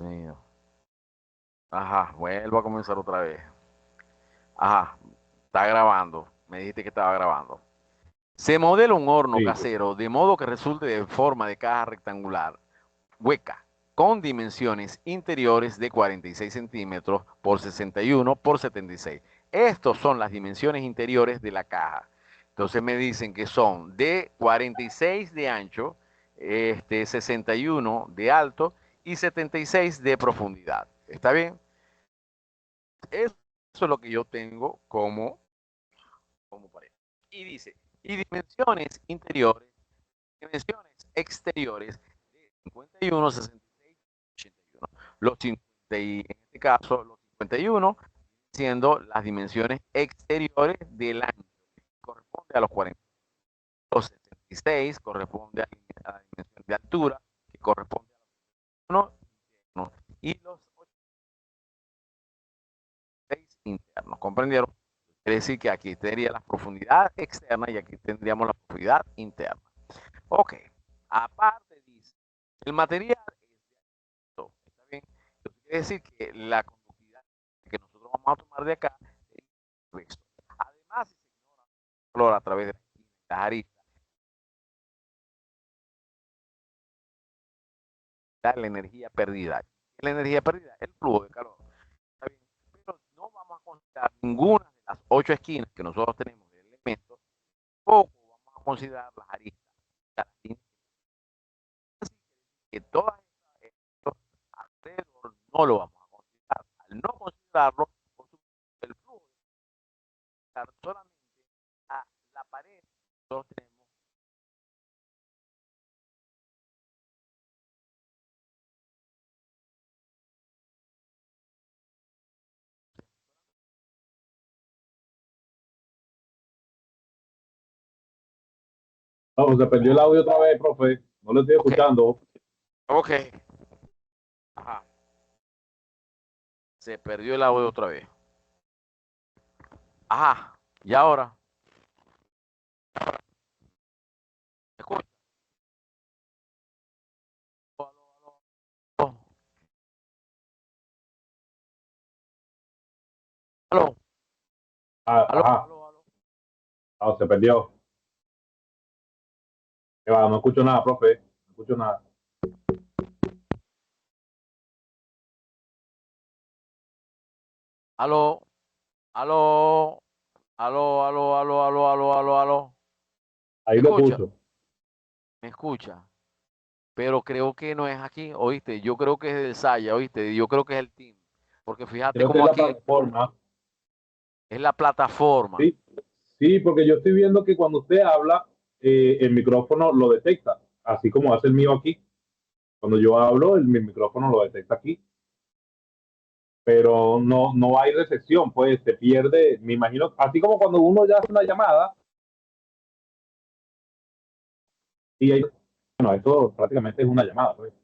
mío. Ajá, vuelvo a comenzar otra vez. Ajá, está grabando. Me dijiste que estaba grabando. Se modela un horno Sí. casero de modo que resulte de forma de caja rectangular, hueca, con dimensiones interiores de 46 centímetros por 61 por 76. Estos son las dimensiones interiores de la caja. Entonces me dicen que son de 46 de ancho, 61 de alto y 76 de profundidad. ¿Está bien? Eso es lo que yo tengo como pared. Y dice, y dimensiones interiores, dimensiones exteriores de 51, 66, 81. Los 50 y, en este caso, los 51 siendo las dimensiones exteriores del ancho, que corresponde a los 40. Los 76 corresponde a la dimensión de altura, que corresponde a los 1 y los 86 internos. ¿Comprendieron? Quiere decir que aquí tendría la profundidad externa y aquí tendríamos la profundidad interna. Ok. Aparte dice, el material es de acero. ¿Está bien? Entonces quiere decir que la conductividad que nosotros vamos a tomar de acá es resto. Además, si se ignora el color a través de las aristas, la energía perdida. La energía perdida, el flujo de calor. ¿Está bien? Pero no vamos a considerar ninguna de las 8 esquinas que nosotros tenemos del elemento, tampoco vamos a considerar las aristas. Que todas estas alrededor no lo vamos a considerar. Al no considerarlo, por supuesto, el flujo de solamente a la pared nosotros tenemos. Vamos, se perdió el audio otra vez, profe. No lo estoy Ok, escuchando. ok. Ajá. Se perdió el audio otra vez. Ajá. Y ahora, escucha. Aló, aló, aló, Ah, aló, ajá. aló, aló. Ah, se perdió. ¿Qué va? No escucho nada, profe. No escucho nada. Aló, aló, aló, aló, aló, aló, aló, aló, aló. Ahí ¿Me lo escucha? escucho. ¿Me escucha? Pero creo que no es aquí, ¿oíste? Yo creo que es del Saya, ¿oíste? Yo creo que es el team. Porque fíjate Creo que como es la aquí plataforma. es la plataforma. Sí, sí, porque yo estoy viendo que cuando usted habla, el micrófono lo detecta, así como hace el mío aquí. Cuando yo hablo, mi micrófono lo detecta aquí, pero no hay recepción, pues se pierde, me imagino, así como cuando uno ya hace una llamada y ahí, bueno, esto prácticamente es una llamada, pues.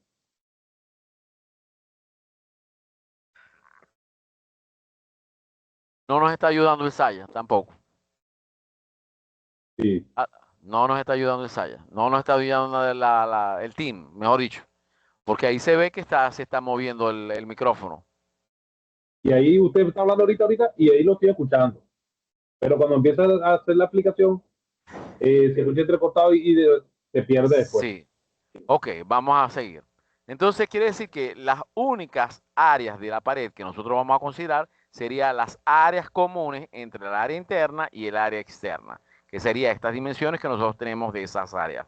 No nos está ayudando el Saya, tampoco. Sí. Ah, no nos está ayudando el Saya. No nos está ayudando el team, mejor dicho. Porque ahí se ve que se está moviendo el micrófono. Y ahí usted está hablando ahorita, y ahí lo estoy escuchando. Pero cuando empieza a hacer la aplicación, se escucha entrecortado se pierde después. Sí. Ok, vamos a seguir. Entonces quiere decir que las únicas áreas de la pared que nosotros vamos a considerar serían las áreas comunes entre el área interna y el área externa, que serían estas dimensiones que nosotros tenemos de esas áreas,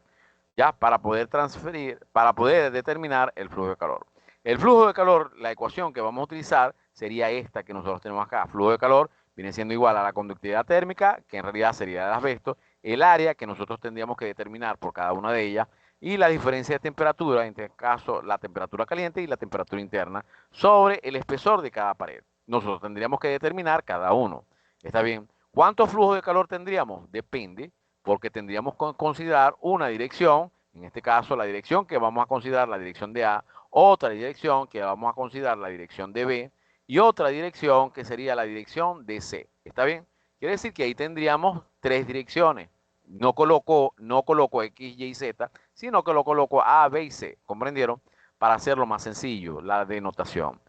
ya para poder transferir, para poder determinar el flujo de calor. El flujo de calor, la ecuación que vamos a utilizar sería esta que nosotros tenemos acá. Flujo de calor viene siendo igual a la conductividad térmica, que en realidad sería el asbesto, el área que nosotros tendríamos que determinar por cada una de ellas, y la diferencia de temperatura, en este caso la temperatura caliente y la temperatura interna, sobre el espesor de cada pared. Nosotros tendríamos que determinar cada uno. ¿Está bien? ¿Cuánto flujo de calor tendríamos? Depende, porque tendríamos que considerar una dirección, en este caso la dirección que vamos a considerar la dirección de A, otra dirección que vamos a considerar la dirección de B y otra dirección que sería la dirección de C. ¿Está bien? Quiere decir que ahí tendríamos tres direcciones. No coloco X, Y, Z, sino que lo coloco A, B y C. ¿Comprendieron? para hacerlo más sencillo, la denotación.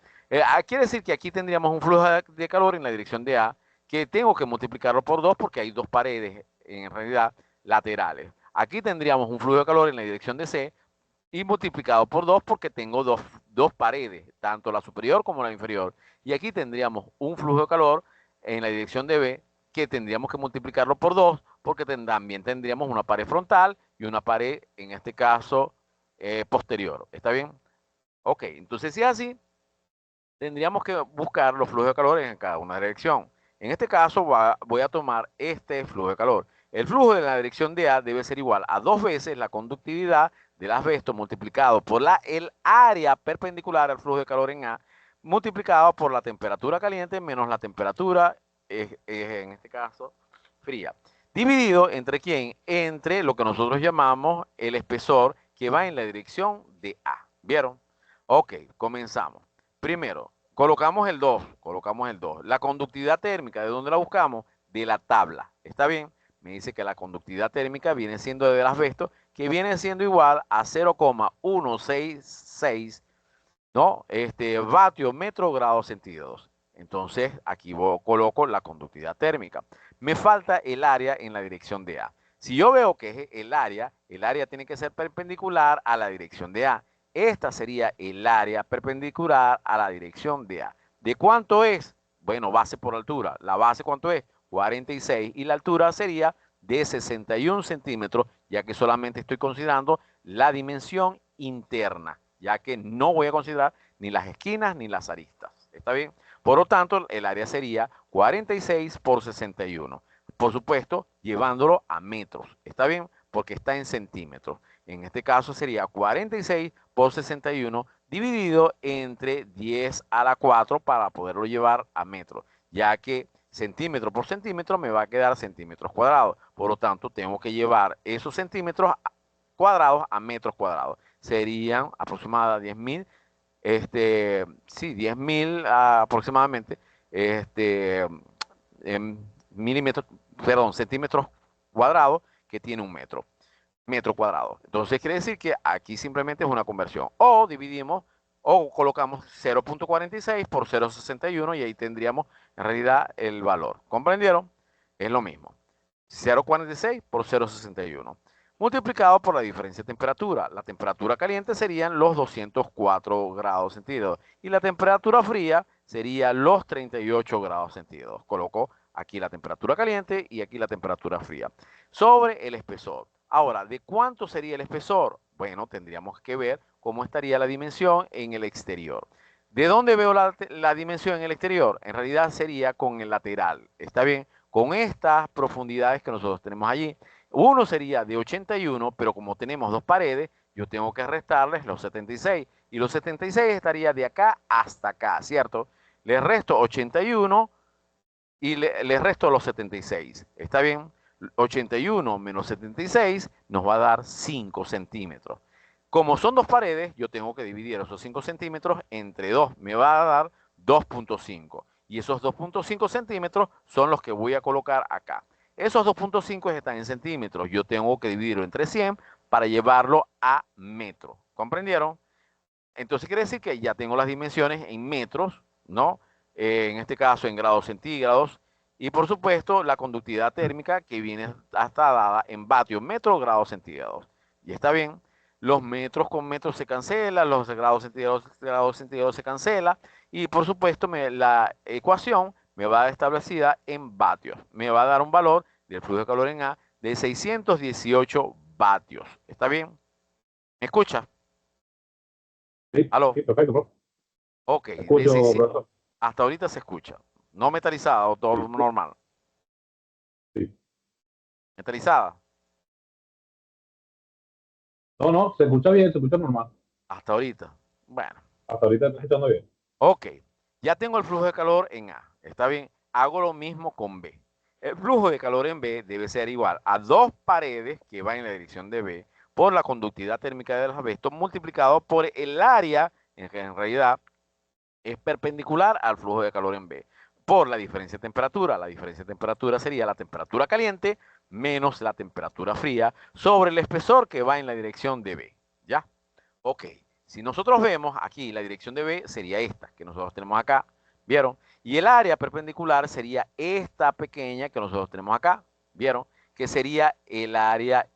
Quiere decir que aquí tendríamos un flujo de calor en la dirección de A, que tengo que multiplicarlo por 2 porque hay dos paredes, en realidad, laterales. Aquí tendríamos un flujo de calor en la dirección de C, y multiplicado por 2 porque tengo dos paredes, tanto la superior como la inferior. Y aquí tendríamos un flujo de calor en la dirección de B, que tendríamos que multiplicarlo por 2 porque también tendríamos una pared frontal y una pared, en este caso, posterior. ¿Está bien? Ok, entonces si es así, tendríamos que buscar los flujos de calor en cada una dirección. En este caso voy a tomar este flujo de calor. El flujo de la dirección de A debe ser igual a 2 veces la conductividad del asbesto multiplicado por el área perpendicular al flujo de calor en A, multiplicado por la temperatura caliente menos la temperatura, en este caso, fría. Dividido entre quién? Entre lo que nosotros llamamos el espesor que va en la dirección de A. ¿Vieron? Ok, comenzamos. Primero, colocamos el 2. La conductividad térmica, ¿de dónde la buscamos? De la tabla. ¿Está bien? Me dice que la conductividad térmica viene siendo del asbesto, que viene siendo igual a 0,166, ¿no? Vatios metro grados centígrados. Entonces, aquí coloco la conductividad térmica. Me falta el área en la dirección de A. Si yo veo que es el área tiene que ser perpendicular a la dirección de A. Esta sería el área perpendicular a la dirección de A. ¿De cuánto es? Bueno, base por altura. ¿La base cuánto es? 46. Y la altura sería de 61 centímetros, ya que solamente estoy considerando la dimensión interna, ya que no voy a considerar ni las esquinas ni las aristas. ¿Está bien? Por lo tanto, el área sería 46 por 61. Por supuesto, llevándolo a metros. ¿Está bien? Porque está en centímetros. En este caso sería 46 por 61 dividido entre 10 a la 4 para poderlo llevar a metros, ya que centímetro por centímetro me va a quedar centímetros cuadrados. Por lo tanto, tengo que llevar esos centímetros cuadrados a metros cuadrados. Serían aproximadamente 10.000, sí, 10.000 aproximadamente, milímetros, perdón, centímetros cuadrados, que tiene un metro cuadrado. Entonces quiere decir que aquí simplemente es una conversión. O dividimos o colocamos 0.46 por 0.61 y ahí tendríamos en realidad el valor. ¿Comprendieron? Es lo mismo. 0.46 por 0.61 multiplicado por la diferencia de temperatura. La temperatura caliente serían los 204 grados centígrados y la temperatura fría sería los 38 grados centígrados. Coloco aquí la temperatura caliente y aquí la temperatura fría. Sobre el espesor. Ahora, ¿de cuánto sería el espesor? Bueno, tendríamos que ver cómo estaría la dimensión en el exterior. ¿De dónde veo la dimensión en el exterior? En realidad sería con el lateral. ¿Está bien? Con estas profundidades que nosotros tenemos allí. Uno sería de 81, pero como tenemos dos paredes, yo tengo que restarles los 76. Y los 76 estaría de acá hasta acá, ¿cierto? Les resto 81 y les resto los 76. ¿Está bien? 81 menos 76 nos va a dar 5 centímetros. Como son dos paredes, yo tengo que dividir esos 5 centímetros entre 2. Me va a dar 2.5. Y esos 2.5 centímetros son los que voy a colocar acá. Esos 2.5 están en centímetros. Yo tengo que dividirlo entre 100 para llevarlo a metros. ¿Comprendieron? Entonces quiere decir que ya tengo las dimensiones en metros, ¿no? En este caso en grados centígrados. Y por supuesto la conductividad térmica que viene hasta dada en vatios, metros, grados centígrados. Y está bien. Los metros con metros se cancelan, los grados centígrados se cancela. Y por supuesto la ecuación me va a dar establecida en vatios. Me va a dar un valor del flujo de calor en A de 618 vatios. ¿Está bien? ¿Me escucha? Sí, ¿Aló? sí, perfecto, profe. Ok, Escucho, profesor. hasta ahorita se escucha. No metalizada o todo Sí, normal. sí. Metalizada. No, no, se escucha bien, se escucha normal. Hasta ahorita. Bueno, Hasta ahorita está escuchando bien. ok. Ya tengo el flujo de calor en A. ¿Está bien? Hago lo mismo con B. El flujo de calor en B debe ser igual a dos paredes que van en la dirección de B por la conductividad térmica del asbesto multiplicado por el área, que en realidad es perpendicular al flujo de calor en B, por la diferencia de temperatura. La diferencia de temperatura sería la temperatura caliente menos la temperatura fría sobre el espesor que va en la dirección de B. ¿Ya? Ok. Si nosotros vemos aquí, la dirección de B sería esta, que nosotros tenemos acá, ¿vieron? Y el área perpendicular sería esta pequeña que nosotros tenemos acá, ¿vieron? Que sería el área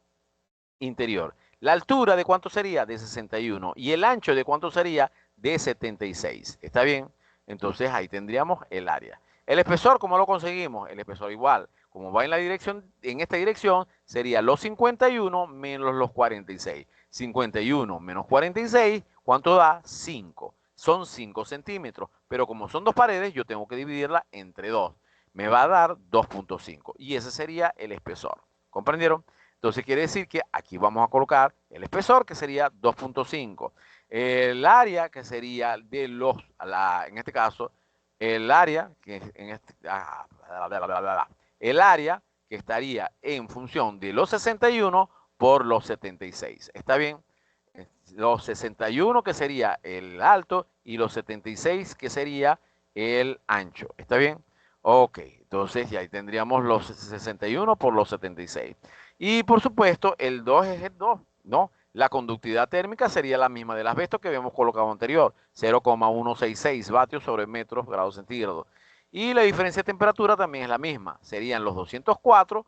interior. La altura de cuánto sería? De 61. Y el ancho de cuánto sería? De 76. ¿Está bien? Entonces ahí tendríamos el área. El espesor, ¿cómo lo conseguimos? El espesor igual. Como va en la dirección, en esta dirección, sería los 51 menos los 46. 51 menos 46, ¿cuánto da? 5. Son 5 centímetros. Pero como son dos paredes, yo tengo que dividirla entre 2. Me va a dar 2.5. Y ese sería el espesor. ¿Comprendieron? Entonces quiere decir que aquí vamos a colocar el espesor, que sería 2.5. El área, que sería de los, en este caso, el área, que en este, el área que estaría en función de los 61 por los 76. ¿Está bien? Los 61 que sería el alto y los 76 que sería el ancho. ¿Está bien? Ok, entonces ya ahí tendríamos los 61 por los 76. Y por supuesto, el 2 es el 2, ¿no? La conductividad térmica sería la misma del asbesto que habíamos colocado anterior, 0,166 vatios sobre metros grados centígrados. Y la diferencia de temperatura también es la misma, serían los 204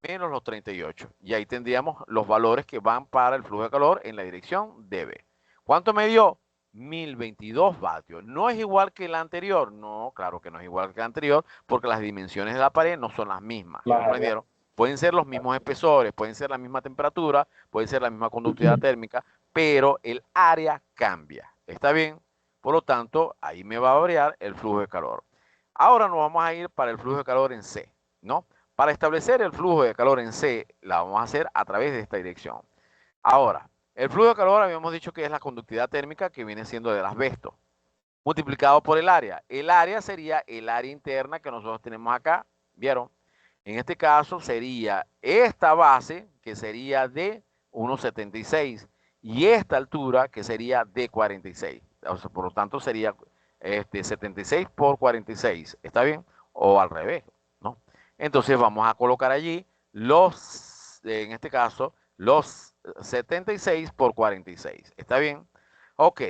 menos los 38. Y ahí tendríamos los valores que van para el flujo de calor en la dirección dB. ¿Cuánto me dio? 1022 vatios. ¿No es igual que el anterior? No, claro que no es igual que el anterior, porque las dimensiones de la pared no son las mismas. Claro. ¿Comprendieron? Pueden ser los mismos espesores, pueden ser la misma temperatura, puede ser la misma conductividad térmica, pero el área cambia. ¿Está bien? Por lo tanto, ahí me va a variar el flujo de calor. Ahora nos vamos a ir para el flujo de calor en C, ¿no? Para establecer el flujo de calor en C, la vamos a hacer a través de esta dirección. Ahora, el flujo de calor habíamos dicho que es la conductividad térmica que viene siendo del asbesto, multiplicado por el área. El área sería el área interna que nosotros tenemos acá, ¿vieron? En este caso sería esta base, que sería de 1,76, y esta altura, que sería de 46. O sea, por lo tanto, sería 76 por 46. ¿Está bien? O al revés, ¿no? Entonces vamos a colocar allí los, en este caso, los 76 por 46. ¿Está bien? Ok.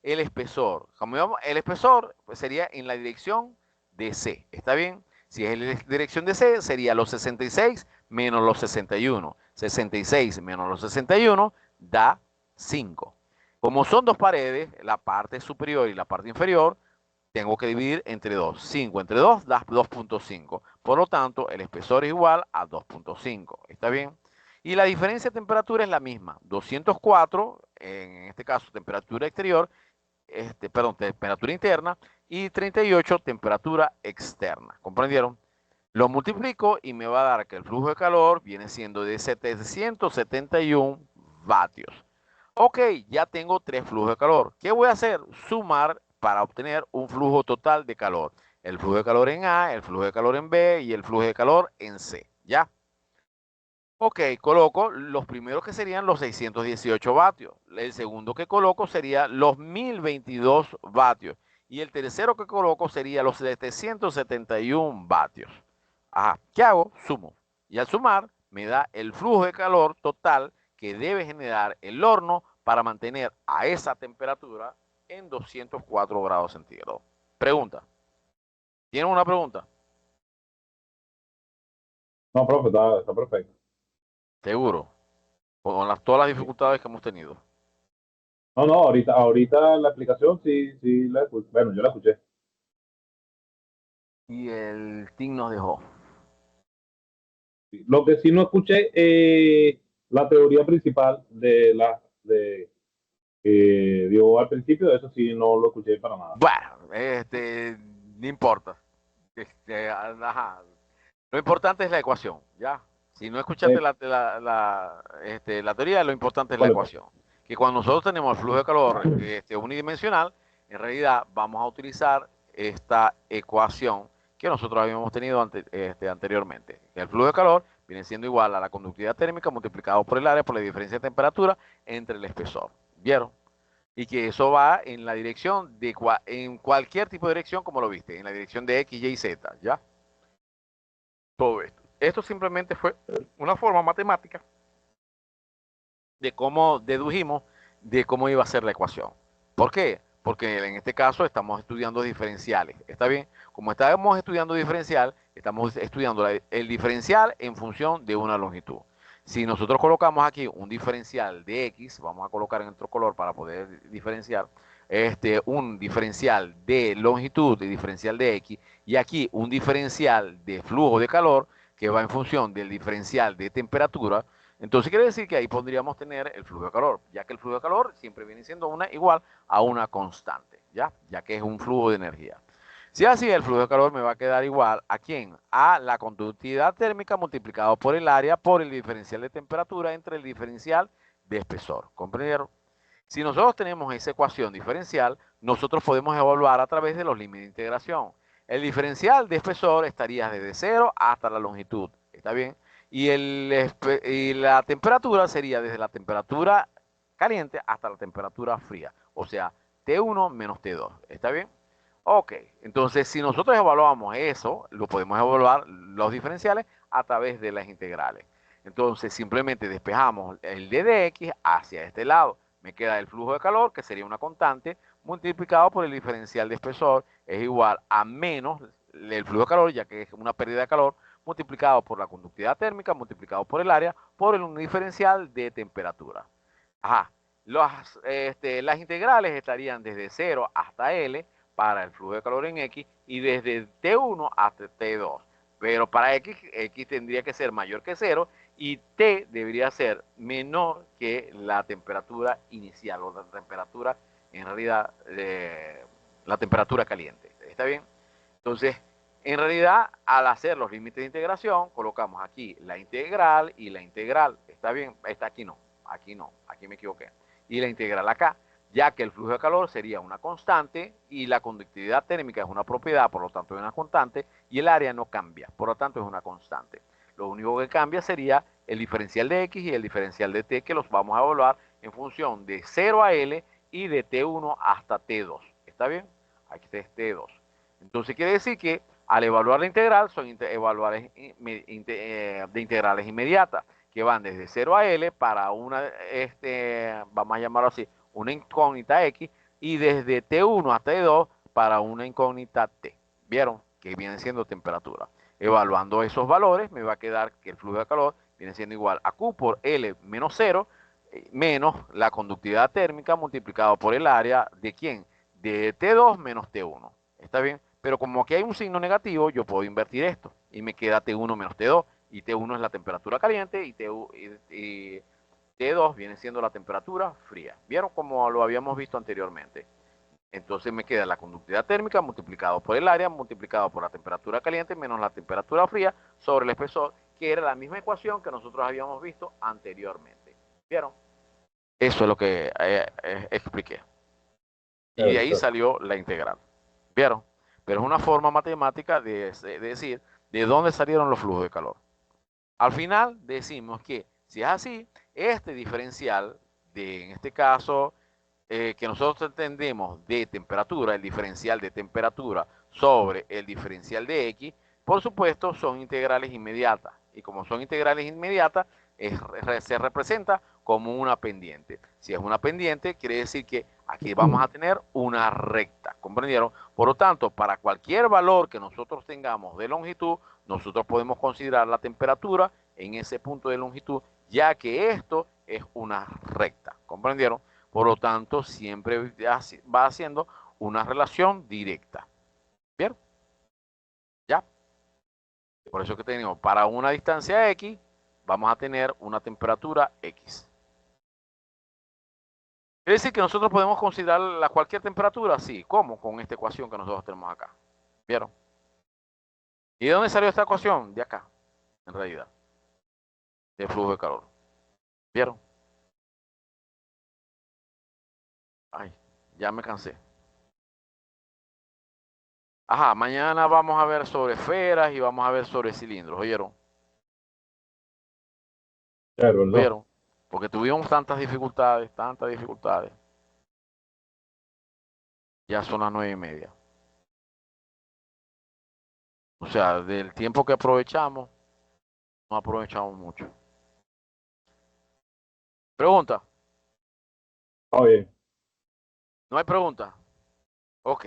El espesor. Como digamos, el espesor pues, sería en la dirección de C. ¿Está bien? Si es en la dirección de C, sería los 66 menos los 61. 66 menos los 61 da 5. Como son dos paredes, la parte superior y la parte inferior, tengo que dividir entre 2. 5 entre 2 da 2.5. Por lo tanto, el espesor es igual a 2.5. ¿Está bien? Y la diferencia de temperatura es la misma. 204, en este caso temperatura exterior, perdón, temperatura interna, y 38, temperatura externa. ¿Comprendieron? Lo multiplico y me va a dar que el flujo de calor viene siendo de 771 vatios. Ok, ya tengo tres flujos de calor. ¿Qué voy a hacer? Sumar para obtener un flujo total de calor. El flujo de calor en A, el flujo de calor en B y el flujo de calor en C. ¿Ya? Ok, coloco los primeros que serían los 618 vatios. El segundo que coloco sería los 1022 vatios. Y el tercero que coloco sería los 771 vatios. Ajá, ¿qué hago? Sumo. Y al sumar me da el flujo de calor total que debe generar el horno para mantener a esa temperatura en 204 grados centígrados. Pregunta. ¿Tienen una pregunta? No, profe, está perfecto. Seguro. Con todas las dificultades que hemos tenido. No, ahorita la explicación sí la escuché. Bueno, yo la escuché. Y el team nos dejó. Lo que sí no escuché, la teoría principal que dio al principio, eso sí no lo escuché para nada. Bueno, no importa. Ajá. Lo importante es la ecuación, ¿ya? Si no escuchaste Eh, la teoría, lo importante es la vale, pues. ecuación. Que cuando nosotros tenemos el flujo de calor unidimensional, en realidad vamos a utilizar esta ecuación que nosotros habíamos tenido anteriormente. El flujo de calor viene siendo igual a la conductividad térmica multiplicado por el área por la diferencia de temperatura entre el espesor. ¿Vieron? Y que eso va en la dirección en cualquier tipo de dirección como lo viste, en la dirección de X, Y, Z, ¿ya? Todo esto. Esto simplemente fue una forma matemática de cómo dedujimos de cómo iba a ser la ecuación. ¿Por qué? Porque en este caso estamos estudiando diferenciales. ¿Está bien? Como estamos estudiando diferencial, estamos estudiando el diferencial en función de una longitud. Si nosotros colocamos aquí un diferencial de X, vamos a colocar en otro color para poder diferenciar, un diferencial de longitud y diferencial de X, y aquí un diferencial de flujo de calor que va en función del diferencial de temperatura. Entonces quiere decir que ahí podríamos tener el flujo de calor, ya que el flujo de calor siempre viene siendo igual a una constante, ya que es un flujo de energía. Si es así, el flujo de calor me va a quedar igual a quién? A la conductividad térmica multiplicado por el área por el diferencial de temperatura entre el diferencial de espesor. ¿Comprendieron? Si nosotros tenemos esa ecuación diferencial, nosotros podemos evaluar a través de los límites de integración. El diferencial de espesor estaría desde 0 hasta la longitud. ¿Está bien? Y la temperatura sería desde la temperatura caliente hasta la temperatura fría. O sea, T1 menos T2. ¿Está bien? Ok, entonces si nosotros evaluamos eso, lo podemos evaluar los diferenciales a través de las integrales. Entonces simplemente despejamos el d de x hacia este lado. Me queda el flujo de calor, que sería una constante, multiplicado por el diferencial de espesor, es igual a menos el flujo de calor, ya que es una pérdida de calor, multiplicado por la conductividad térmica, multiplicado por el área, por el diferencial de temperatura. Ajá. Las integrales estarían desde 0 hasta L para el flujo de calor en X y desde T1 hasta T2. Pero para X tendría que ser mayor que 0 y T debería ser menor que la temperatura inicial o la temperatura, en realidad, la temperatura caliente. ¿Está bien? Entonces, en realidad, al hacer los límites de integración, colocamos aquí la integral y la integral. ¿Está bien? Está aquí no, aquí me equivoqué. Y la integral acá, ya que el flujo de calor sería una constante y la conductividad térmica es una propiedad, por lo tanto es una constante, y el área no cambia, por lo tanto es una constante. Lo único que cambia sería el diferencial de X y el diferencial de T, que los vamos a evaluar en función de 0 a L y de T1 hasta T2. ¿Está bien? Aquí está T2. Entonces quiere decir que al evaluar la integral son evaluables de integrales inmediatas que van desde 0 a L para una, vamos a llamarlo así, una incógnita X y desde T1 hasta T2 para una incógnita T. ¿Vieron? Que viene siendo temperatura. Evaluando esos valores me va a quedar que el flujo de calor viene siendo igual a Q por L menos 0 menos la conductividad térmica multiplicado por el área de ¿quién? De T2 menos T1. ¿Está bien? Pero como aquí hay un signo negativo, yo puedo invertir esto y me queda T1 menos T2. Y T1 es la temperatura caliente y T2 viene siendo la temperatura fría. ¿Vieron como lo habíamos visto anteriormente? Entonces me queda la conductividad térmica multiplicado por el área, multiplicado por la temperatura caliente menos la temperatura fría sobre el espesor, que era la misma ecuación que nosotros habíamos visto anteriormente. ¿Vieron? Eso es lo que expliqué. Y de ahí salió la integral. ¿Vieron? Pero es una forma matemática de decir de dónde salieron los flujos de calor. Al final decimos que si es así, este diferencial en este caso, que nosotros entendemos de temperatura, el diferencial de temperatura sobre el diferencial de X, por supuesto son integrales inmediatas. Y como son integrales inmediatas, se representa como una pendiente. Si es una pendiente, quiere decir que aquí vamos a tener una recta, ¿comprendieron? Por lo tanto, para cualquier valor que nosotros tengamos de longitud, nosotros podemos considerar la temperatura en ese punto de longitud, ya que esto es una recta, ¿comprendieron? Por lo tanto, siempre va haciendo una relación directa. ¿Bien? ¿Ya? Por eso que tenemos, para una distancia X, vamos a tener una temperatura X. Es decir, que nosotros podemos considerar cualquier temperatura, sí. ¿Cómo? Con esta ecuación que nosotros tenemos acá. ¿Vieron? ¿Y de dónde salió esta ecuación? De acá, en realidad. De flujo de calor. ¿Vieron? Ay, ya me cansé. Ajá, mañana vamos a ver sobre esferas y vamos a ver sobre cilindros, ¿oyeron? Claro, no. ¿Oyeron? Porque tuvimos tantas dificultades, tantas dificultades. Ya son las 9:30. O sea, del tiempo que aprovechamos, no aprovechamos mucho. Pregunta. Todo bien. ¿No hay pregunta? Ok.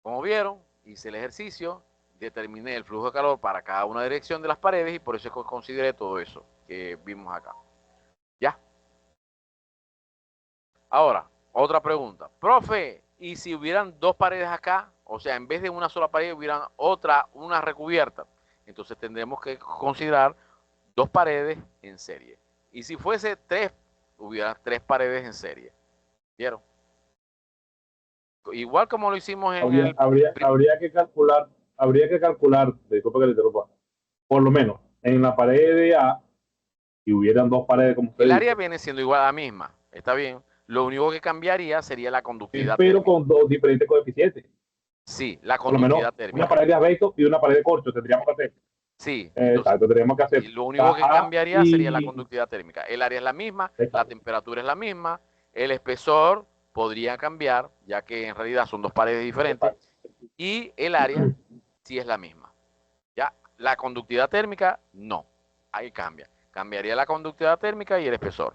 Como vieron, hice el ejercicio, determiné el flujo de calor para cada una dirección de las paredes y por eso consideré todo eso que vimos acá. ¿Ya? Ahora, otra pregunta. Profe, ¿y si hubieran dos paredes acá? O sea, en vez de una sola pared hubieran otra, una recubierta. Entonces tendremos que considerar dos paredes en serie. Y si fuese tres, hubiera tres paredes en serie. ¿Vieron? Igual como lo hicimos en Habría, el... habría, habría que calcular, disculpa que le interrumpa, por lo menos en la pared de A, si hubieran dos paredes, como usted El área dice, viene siendo igual a la misma. Está bien. Lo único que cambiaría sería la conductividad pero térmica. con dos diferentes coeficientes. Sí, la Por lo menos conductividad una térmica. pared de asbesto y una pared de corcho tendríamos que hacer. Sí, entonces, Exacto, tendríamos que y hacer lo único que A cambiaría sería la y... conductividad térmica. El área es la misma, la Exacto, temperatura es la misma, el espesor podría cambiar, ya que en realidad son dos paredes diferentes, exacto. y el área sí es la misma. Ya, la conductividad térmica, no. Ahí cambia. Cambiaría la conductividad térmica y el espesor.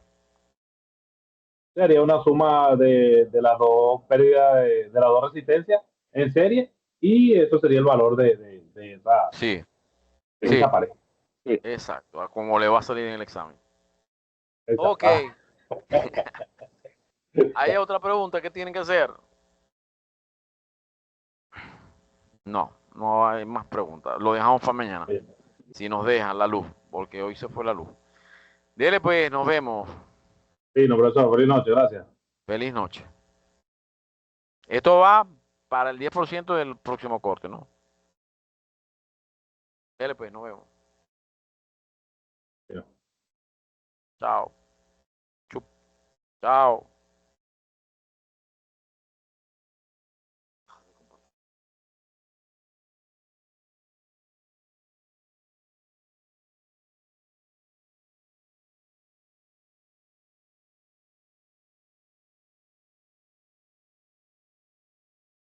Sería una suma de las dos pérdidas de las dos resistencias en serie y eso sería el valor Sí, de sí, esa pared. Sí. exacto. A como le va a salir en el examen. Ok. Exacto. Ah, ¿Hay otra pregunta que tienen que hacer? No, no hay más preguntas. Lo dejamos para mañana. Si nos dejan la luz, porque hoy se fue la luz. Dele pues, nos vemos. sí, no, profesor, feliz noche, gracias. Feliz noche. Esto va para el 10% del próximo corte, ¿no? Dele pues, nos vemos. Sí. Chao. Chup. Chao.